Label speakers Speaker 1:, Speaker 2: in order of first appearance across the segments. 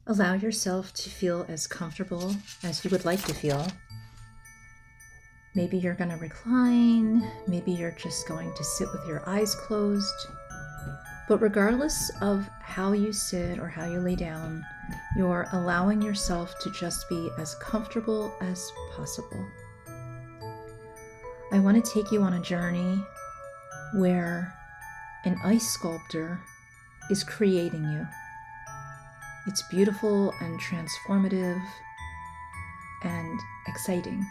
Speaker 1: Allow yourself to feel as comfortable as you would like to feel. Maybe you're going to recline, maybe you're just going to sit with your eyes closed. But regardless of how you sit or how you lay down, you're allowing yourself to just be as comfortable as possible. I want to take you on a journey where an ice sculptor is creating you. It's beautiful and transformative and exciting.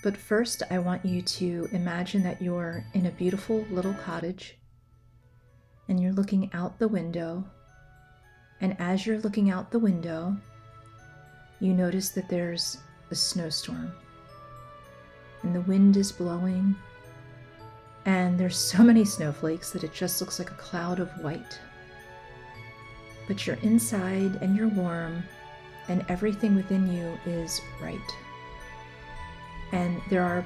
Speaker 1: But first, I want you to imagine that you're in a beautiful little cottage and you're looking out the window. And as you're looking out the window, you notice that there's a snowstorm and the wind is blowing and there's so many snowflakes that it just looks like a cloud of white. But you're inside and you're warm and everything within you is right. And there are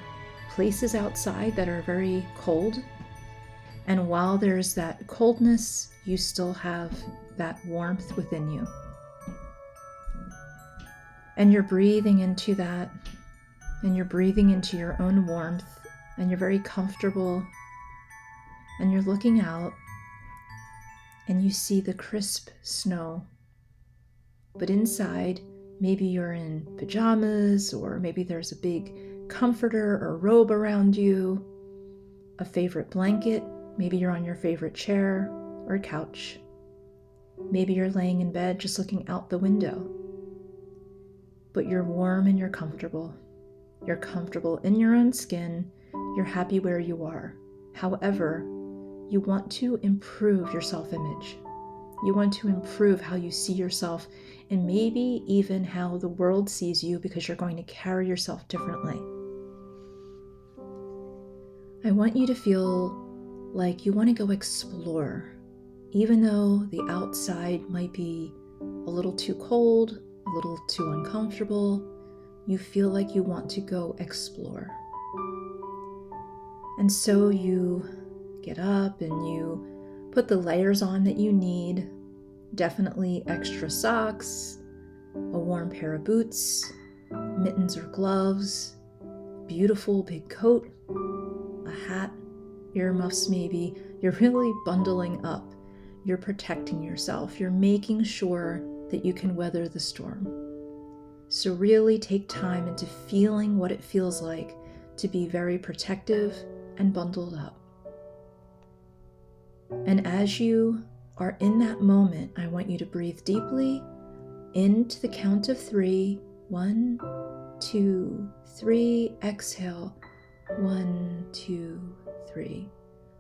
Speaker 1: places outside that are very cold. And while there's that coldness, you still have that warmth within you. And you're breathing into that, and you're breathing into your own warmth, and you're very comfortable, and you're looking out, and you see the crisp snow. But inside, maybe you're in pajamas, or maybe there's a big comforter or robe around you, a favorite blanket. Maybe you're on your favorite chair or couch. Maybe you're laying in bed just looking out the window. But you're warm and you're comfortable. You're comfortable in your own skin. You're happy where you are. However, you want to improve your self-image. You want to improve how you see yourself and maybe even how the world sees you because you're going to carry yourself differently. I want you to feel like you want to go explore, even though the outside might be a little too cold, a little too uncomfortable. You feel like you want to go explore. And so you get up and you put the layers on that you need, definitely extra socks, a warm pair of boots, mittens or gloves, beautiful big coat, a hat, earmuffs maybe. You're really bundling up. You're protecting yourself. You're making sure that you can weather the storm. So really take time into feeling what it feels like to be very protective and bundled up. And as you are in that moment, I want you to breathe deeply into the count of 3. 1, 2, 3. Exhale. 1, 2, 3.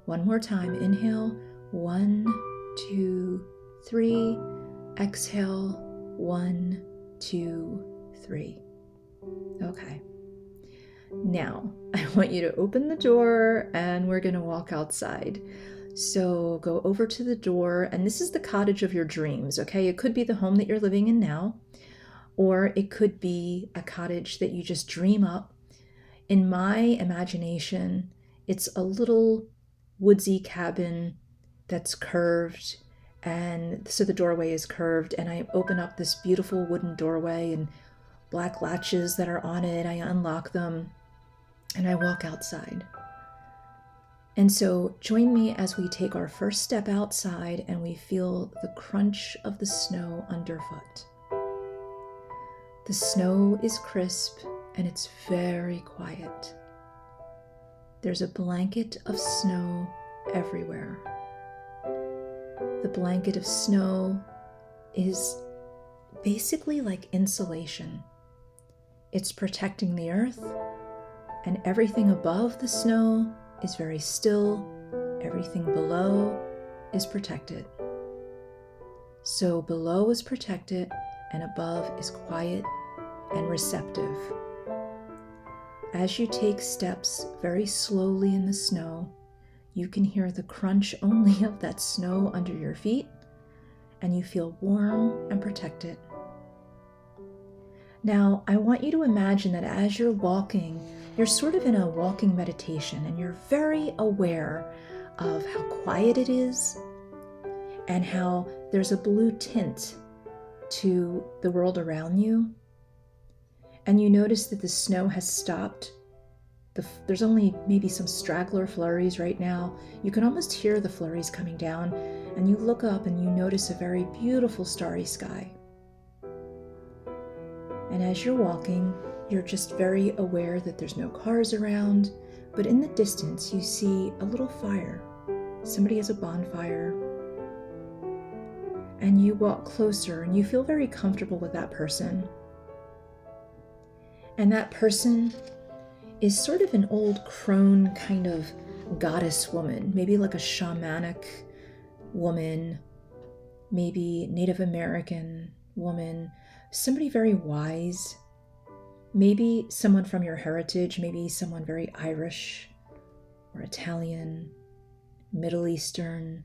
Speaker 1: One more time. Inhale. 1, 2, 3. Exhale. 1, 2, 3. Okay. Now, I want you to open the door and we're going to walk outside. So go over to the door, and this is the cottage of your dreams, okay? It could be the home that you're living in now, or it could be a cottage that you just dream up. In my imagination, it's a little woodsy cabin that's curved, and so the doorway is curved, and I open up this beautiful wooden doorway and black latches that are on it. I unlock them and I walk outside. And so join me as we take our first step outside and we feel the crunch of the snow underfoot. The snow is crisp and it's very quiet. There's a blanket of snow everywhere. The blanket of snow is basically like insulation. It's protecting the earth, and everything above the snow is very still. Everything below is protected. So below is protected and above is quiet and receptive. As you take steps very slowly in the snow, you can hear the crunch only of that snow under your feet, and you feel warm and protected. Now, I want you to imagine that as you're walking, you're sort of in a walking meditation, and you're very aware of how quiet it is and how there's a blue tint to the world around you, and you notice that the snow has stopped. There's only maybe some straggler flurries right now. You can almost hear the flurries coming down, and you look up and you notice a very beautiful starry sky. And as you're walking, you're just very aware that there's no cars around, but in the distance you see a little fire. Somebody has a bonfire. And you walk closer and you feel very comfortable with that person. And that person is sort of an old crone kind of goddess woman, maybe like a shamanic woman, maybe Native American woman, somebody very wise, maybe someone from your heritage, maybe someone very Irish or Italian, Middle Eastern,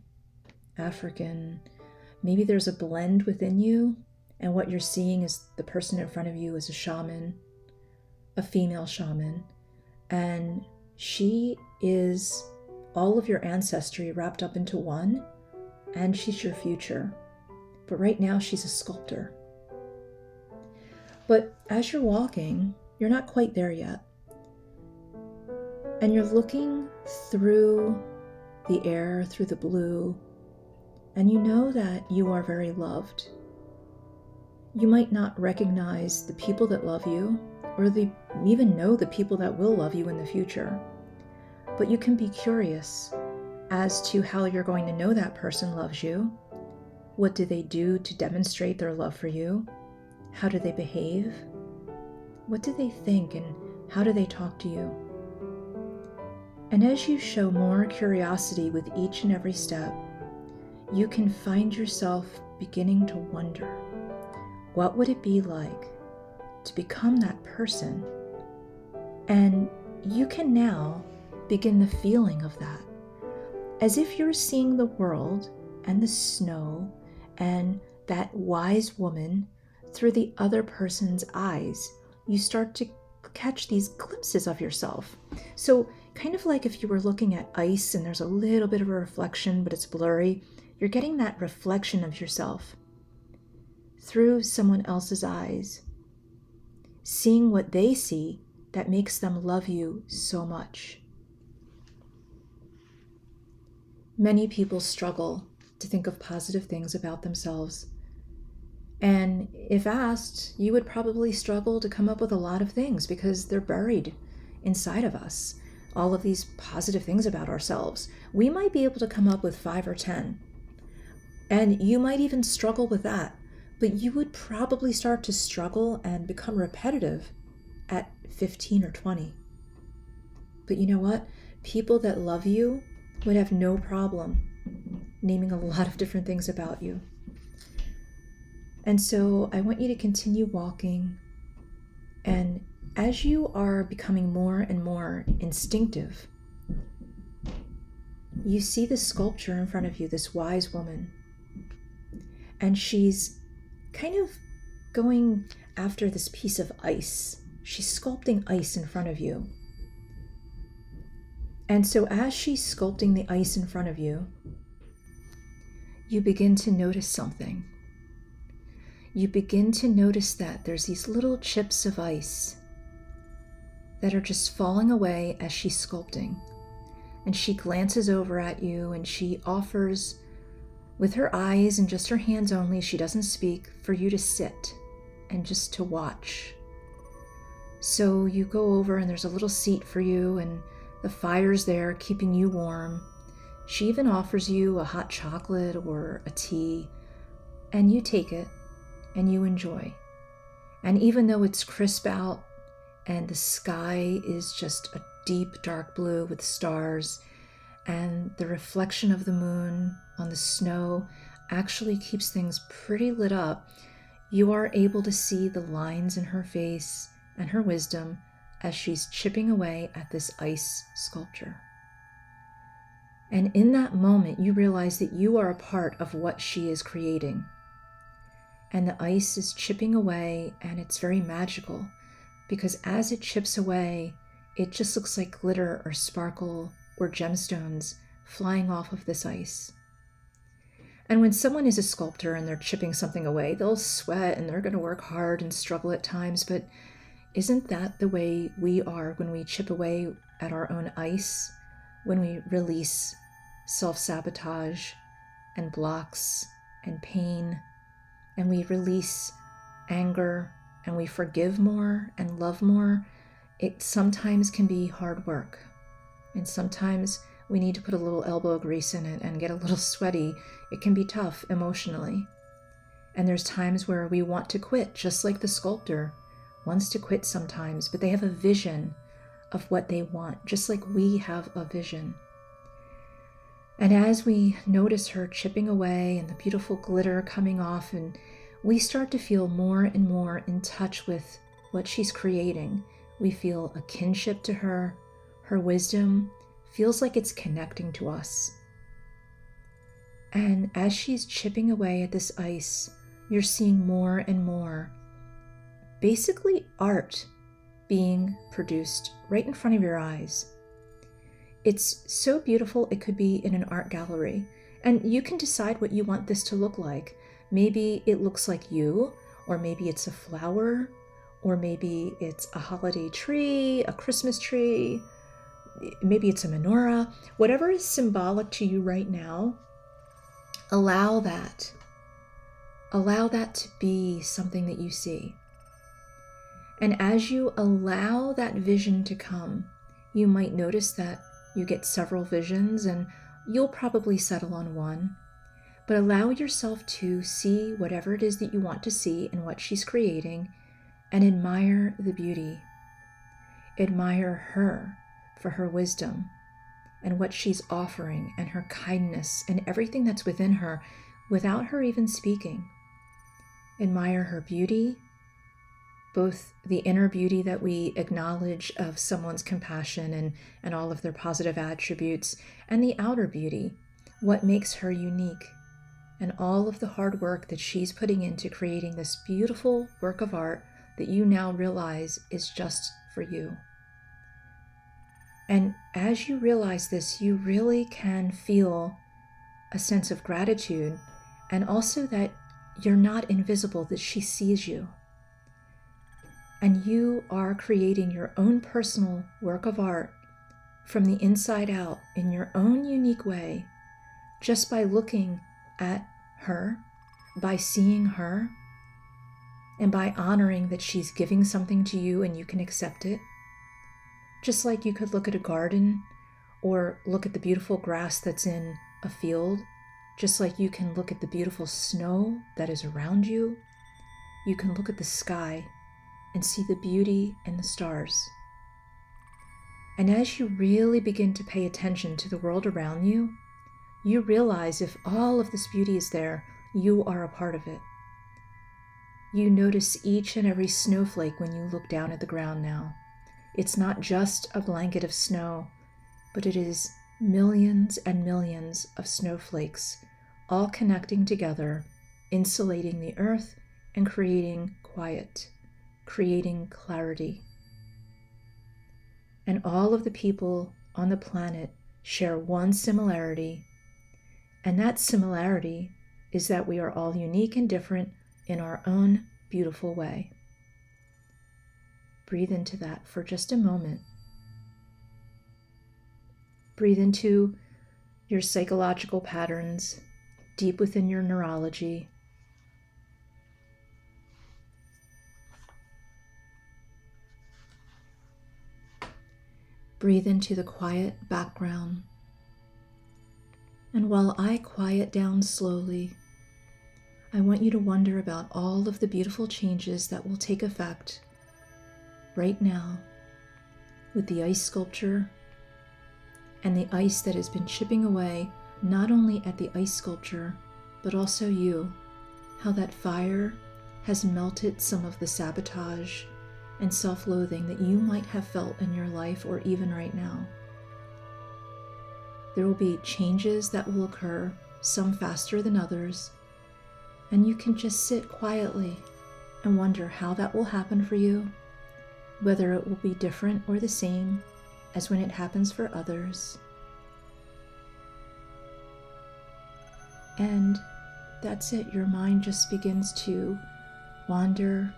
Speaker 1: African. Maybe there's a blend within you, and what you're seeing is the person in front of you is a shaman, a female shaman, and she is all of your ancestry wrapped up into one, and she's your future. But right now she's a sculptor. But as you're walking, you're not quite there yet. And you're looking through the air, through the blue, and you know that you are very loved. You might not recognize the people that love you, or even know the people that will love you in the future. But you can be curious as to how you're going to know that person loves you. What do they do to demonstrate their love for you? How do they behave? What do they think, and how do they talk to you? And as you show more curiosity with each and every step, you can find yourself beginning to wonder, what would it be like to become that person? And you can now begin the feeling of that, as if you're seeing the world and the snow and that wise woman through the other person's eyes. You start to catch these glimpses of yourself. So kind of like if you were looking at ice and there's a little bit of a reflection, but it's blurry, you're getting that reflection of yourself through someone else's eyes, seeing what they see that makes them love you so much. Many people struggle to think of positive things about themselves. And if asked, you would probably struggle to come up with a lot of things because they're buried inside of us. All of these positive things about ourselves. We might be able to come up with 5 or 10. And you might even struggle with that. But you would probably start to struggle and become repetitive at 15 or 20. But you know what? People that love you would have no problem naming a lot of different things about you. And so I want you to continue walking. And as you are becoming more and more instinctive, you see this sculpture in front of you, this wise woman. And she's kind of going after this piece of ice. She's sculpting ice in front of you. And so as she's sculpting the ice in front of you, you begin to notice something. You begin to notice that there's these little chips of ice that are just falling away as she's sculpting. And she glances over at you and she offers, with her eyes and just her hands only, she doesn't speak, for you to sit and just to watch. So you go over and there's a little seat for you and the fire's there keeping you warm. She even offers you a hot chocolate or a tea, and you take it and you enjoy. And even though it's crisp out and the sky is just a deep dark blue with stars, and the reflection of the moon on the snow actually keeps things pretty lit up, you are able to see the lines in her face and her wisdom as she's chipping away at this ice sculpture. And in that moment, you realize that you are a part of what she is creating. And the ice is chipping away, and it's very magical, because as it chips away, it just looks like glitter or sparkle or gemstones flying off of this ice. And when someone is a sculptor and they're chipping something away, they'll sweat and they're going to work hard and struggle at times. But isn't that the way we are when we chip away at our own ice, when we release self-sabotage and blocks and pain, and we release anger and we forgive more and love more? It sometimes can be hard work. And sometimes we need to put a little elbow grease in it and get a little sweaty. It can be tough emotionally. And there's times where we want to quit, just like the sculptor wants to quit sometimes, but they have a vision of what they want, just like we have a vision. And as we notice her chipping away and the beautiful glitter coming off, and we start to feel more and more in touch with what she's creating, we feel a kinship to her. Her wisdom feels like it's connecting to us. And as she's chipping away at this ice, you're seeing more and more, basically art being produced right in front of your eyes. It's so beautiful, it could be in an art gallery. And you can decide what you want this to look like. Maybe it looks like you, or maybe it's a flower, or maybe it's a holiday tree, a Christmas tree, maybe it's a menorah. Whatever is symbolic to you right now, allow that. Allow that to be something that you see. And as you allow that vision to come, you might notice that you get several visions and you'll probably settle on one. But allow yourself to see whatever it is that you want to see in what she's creating and admire the beauty. Admire her for her wisdom and what she's offering and her kindness and everything that's within her without her even speaking. Admire her beauty, both the inner beauty that we acknowledge of someone's compassion and all of their positive attributes, and the outer beauty, what makes her unique, and all of the hard work that she's putting into creating this beautiful work of art that you now realize is just for you. And as you realize this, you really can feel a sense of gratitude, and also that you're not invisible, that she sees you. And you are creating your own personal work of art from the inside out in your own unique way, just by looking at her, by seeing her, and by honoring that she's giving something to you and you can accept it. Just like you could look at a garden or look at the beautiful grass that's in a field, just like you can look at the beautiful snow that is around you, you can look at the sky and see the beauty and the stars. And as you really begin to pay attention to the world around you, you realize if all of this beauty is there, you are a part of it. You notice each and every snowflake when you look down at the ground now. It's not just a blanket of snow, but it is millions and millions of snowflakes all connecting together, insulating the earth and creating quiet, creating clarity. And all of the people on the planet share one similarity, and that similarity is that we are all unique and different in our own beautiful way. Breathe into that for just a moment. Breathe into your psychological patterns deep within your neurology. Breathe into the quiet background. And while I quiet down slowly, I want you to wonder about all of the beautiful changes that will take effect right now with the ice sculpture and the ice that has been chipping away not only at the ice sculpture, but also you, how that fire has melted some of the sabotage and self-loathing that you might have felt in your life or even right now. There will be changes that will occur, some faster than others, and you can just sit quietly and wonder how that will happen for you, whether it will be different or the same as when it happens for others. And That's it. Your mind just begins to wander.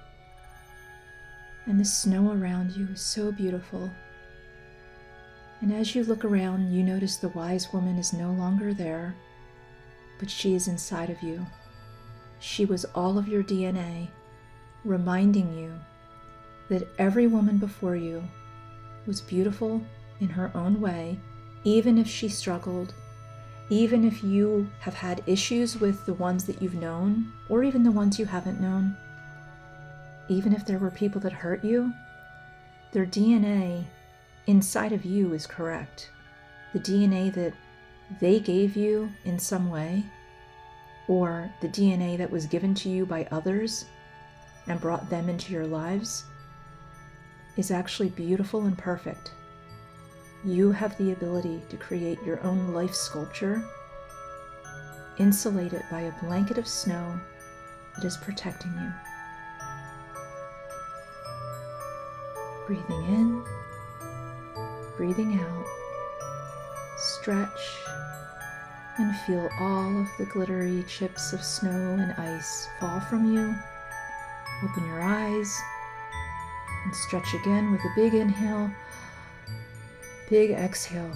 Speaker 1: And the snow around you is so beautiful. And as you look around, you notice the wise woman is no longer there, but she is inside of you. She was all of your DNA, reminding you that every woman before you was beautiful in her own way, even if she struggled, even if you have had issues with the ones that you've known, or even the ones you haven't known, even if there were people that hurt you, their DNA inside of you is correct. The DNA that they gave you in some way, or the DNA that was given to you by others and brought them into your lives, is actually beautiful and perfect. You have the ability to create your own life sculpture, insulate it by a blanket of snow that is protecting you. Breathing in, breathing out, stretch, and feel all of the glittery chips of snow and ice fall from you. Open your eyes and stretch again with a big inhale, big exhale.